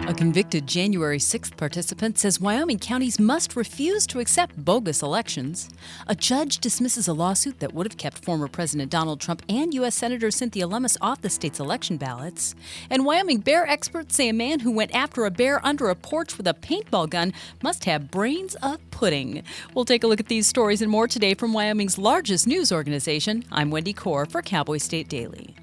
A convicted January 6th participant says Wyoming counties must refuse to accept bogus elections. A judge dismisses a lawsuit that would have kept former President Donald Trump and U.S. Senator Cynthia Lummis off the state's election ballots. And Wyoming bear experts say a man who went after a bear under a porch with a paintball gun must have brains of pudding. We'll take a look at these stories and more today from Wyoming's largest news organization. I'm Wendy Corr for Cowboy State Daily.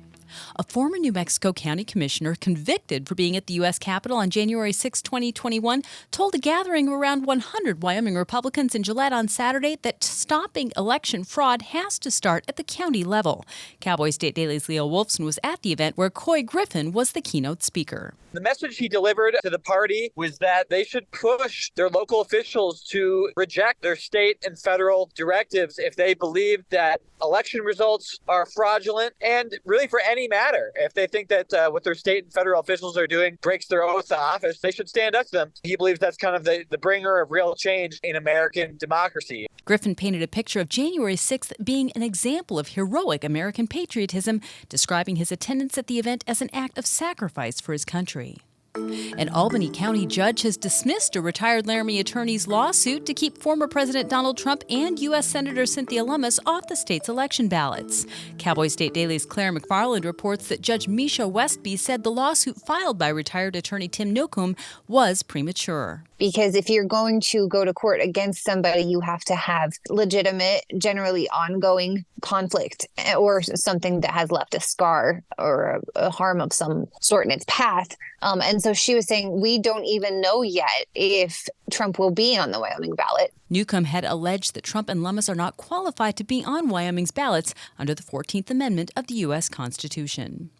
A former New Mexico County commissioner convicted for being at the U.S. Capitol on January 6, 2021, told a gathering of around 100 Wyoming Republicans in Gillette on Saturday that stopping election fraud has to start at the county level. Cowboy State Daily's Leo Wolfson was at the event where Coy Griffin was the keynote speaker. The message he delivered to the party was that they should push their local officials to reject their state and federal directives if they believe that election results are fraudulent, and really for any matter. If they think that what their state and federal officials are doing breaks their oath of office, they should stand up to them. He believes that's kind of the bringer of real change in American democracy. Griffin painted a picture of January 6th being an example of heroic American patriotism, describing his attendance at the event as an act of sacrifice for his country. An Albany County judge has dismissed a retired Laramie attorney's lawsuit to keep former President Donald Trump and U.S. Senator Cynthia Lummis off the state's election ballots. Cowboy State Daily's Claire McFarland reports that Judge Misha Westby said the lawsuit filed by retired attorney Tim Newcomb was premature. Because if you're going to go to court against somebody, you have to have legitimate, generally ongoing conflict or something that has left a scar or a harm of some sort in its path. And so she was saying, we don't even know yet if Trump will be on the Wyoming ballot. Newcomb had alleged that Trump and Lummis are not qualified to be on Wyoming's ballots under the 14th Amendment of the U.S. Constitution.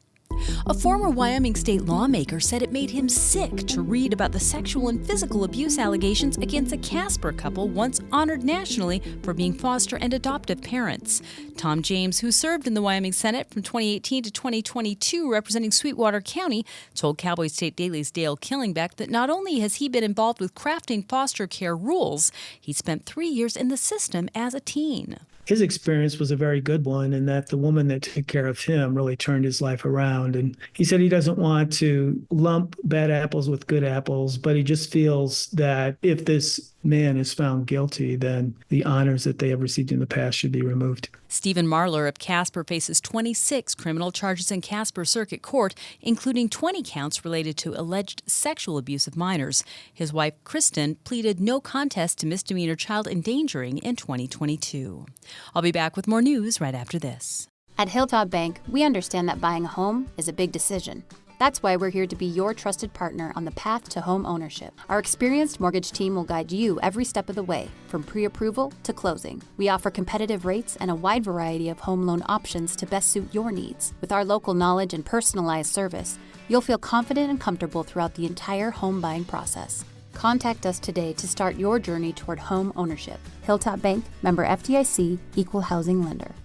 A former Wyoming state lawmaker said it made him sick to read about the sexual and physical abuse allegations against a Casper couple once honored nationally for being foster and adoptive parents. Tom James, who served in the Wyoming Senate from 2018 to 2022 representing Sweetwater County, told Cowboy State Daily's Dale Killingbeck that not only has he been involved with crafting foster care rules, he spent 3 years in the system as a teen. His experience was a very good one, in that the woman that took care of him really turned his life around. And he said he doesn't want to lump bad apples with good apples, but he just feels that if this man is found guilty, then the honors that they have received in the past should be removed. Stephen Marler of Casper faces 26 criminal charges in Casper Circuit Court, including 20 counts related to alleged sexual abuse of minors. His wife, Kristen, pleaded no contest to misdemeanor child endangering in 2022. I'll be back with more news right after this. At Hilltop Bank, we understand that buying a home is a big decision. That's why we're here to be your trusted partner on the path to home ownership. Our experienced mortgage team will guide you every step of the way, from pre-approval to closing. We offer competitive rates and a wide variety of home loan options to best suit your needs. With our local knowledge and personalized service, you'll feel confident and comfortable throughout the entire home buying process. Contact us today to start your journey toward home ownership. Hilltop Bank, member FDIC, equal housing lender.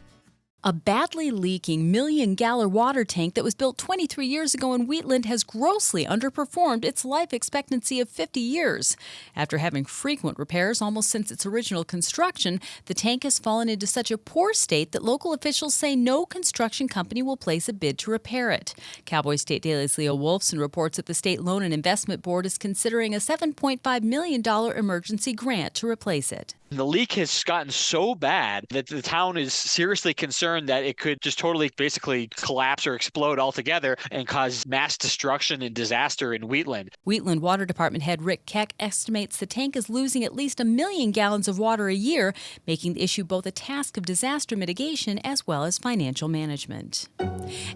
A badly leaking million-gallon water tank that was built 23 years ago in Wheatland has grossly underperformed its life expectancy of 50 years. After having frequent repairs almost since its original construction, the tank has fallen into such a poor state that local officials say no construction company will place a bid to repair it. Cowboy State Daily's Leo Wolfson reports that the State Loan and Investment Board is considering a $7.5 million emergency grant to replace it. The leak has gotten so bad that the town is seriously concerned that it could just totally basically collapse or explode altogether and cause mass destruction and disaster in Wheatland. Wheatland Water Department head Rick Keck estimates the tank is losing at least 1 million gallons of water a year, making the issue both a task of disaster mitigation as well as financial management.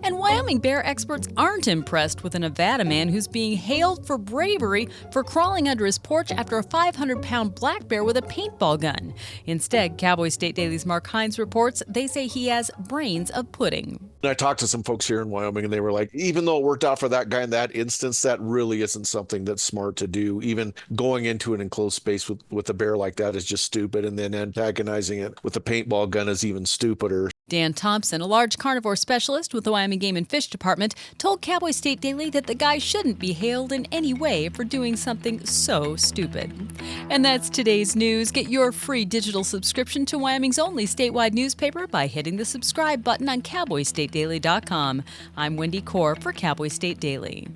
And Wyoming bear experts aren't impressed with a Nevada man who's being hailed for bravery for crawling under his porch after a 500-pound black bear with a paintball gun. Instead, Cowboy State Daily's Mark Hines reports they say he has brains of pudding. I talked to some folks here in Wyoming, and they were like, even though it worked out for that guy in that instance, that really isn't something that's smart to do. Even going into an enclosed space with a bear like that is just stupid, and then antagonizing it with a paintball gun is even stupider. Dan Thompson, a large carnivore specialist with the Wyoming Game and Fish Department, told Cowboy State Daily that the guy shouldn't be hailed in any way for doing something so stupid. And that's today's news. Get your free digital subscription to Wyoming's only statewide newspaper by hitting the subscribe button on CowboyStateDaily.com. I'm Wendy Corr for Cowboy State Daily.